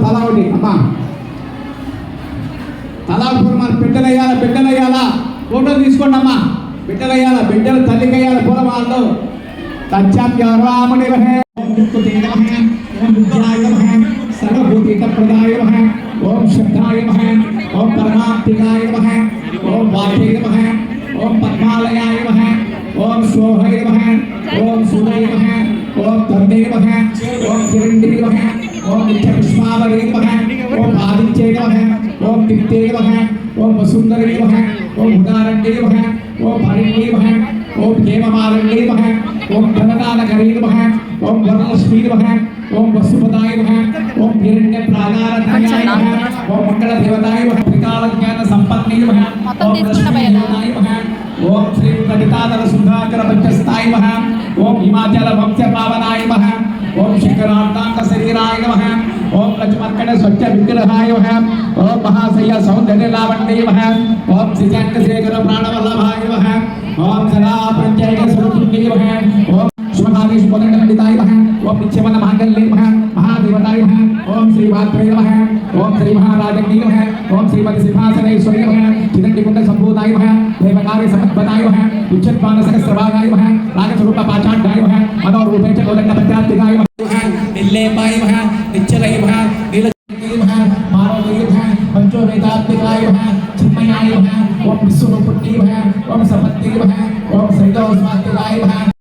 తలావుడి అమ్మా తలావుడు మన బిడ్డలయ్యాలా ఫోటో తీసుకోండి అమ్మా. బిడ్డలయ్యాలా, బిడ్డలు తల్లికయ్యాల పూలమాలలో తచ్చాప్యారామణి వహే ఓం విద్యుతే నమః ఓం విద్యాయ నమః సర్వభూతిక ప్రదాయ నమః ఓం శబ్దాయ నమః ఓం పరమాత్మికాయ నమః ఓం వాచే నమః ఓం పద్మాలయాయ నమః ఓం శోభయ నమః ఓం సుదయ నమః ఓం తందే నమః ఓం కిరణి నమః ఓం నిత్య పుష్పావళి నమః ఓం ఆదిత్యే నమః ఓం నిత్యే నమః ఓం వసుంధరే నమః ఓం ఉదారణ్యే నమః ఓం పరిణ్యే నమః ఓం హేమమాలిన్యే నమః ఓం ధనదానకరే నమః ఓం వరలక్ష్మీ నమః ఓం వసుపదాయ నమః ఓం హిరణ్య ప్రాకారధన్యాయ నమః ఓం మంగళ దేవతాయ నమః త్రికాల జ్ఞాన సంపన్నే నమః ఓం లక్ష్మీనాయ నమః ఓం శ్రీ ప్రతితాదర సుధాకర పంచస్థాయ నమః ఓం హిమాచల వంశ పావనాయ నమః ఓం శంకరార్తాంగ శరీరాయ నమః ఓం లక్ష్మర్కణ స్వచ్ఛ విగ్రహాయ నమః ఓం మహాశయ సౌందర్య లావణ్యే నమః ఓం శ్రీచంద్ర శేఖర ప్రాణవల్లభాయ నమః ఓం సదా పంచైక స్వరూపిణ్యే నమః ఓం శుభాదేశ పండితాయ నమః ఓం నిత్యవన మాంగళ్యే నమః మహాదేవతాయ నమః ఓం శ్రీ వాగ్దే నమః ఓం శ్రీ మహారాజన్యే నమః ఓం శ్రీమతి సింహాసనేశ్వరి నమః చిదండికుండ సంభూతాయ నమః దేవకార్య సమత్పదాయ నమః ఉచ్చత్పాన సహస్రభాగాయ నమః రాగస్వరూప పాచాఢ్యాయ నమః మనోరూపేచ గోలండ పంచాత్తికాయ నమః నిల్లేపాయ నమః నిచ్చలయ నమః నీలకంఠే నమః మానవయ నమః పంచోవేదాత్మికాయ నమః చిన్మయాయ నమః ఓం విశ్వరూపిణ్యే నమః ఓం సపత్తే నమః ఓం శ్రీదోస్మాత్తికాయ నమః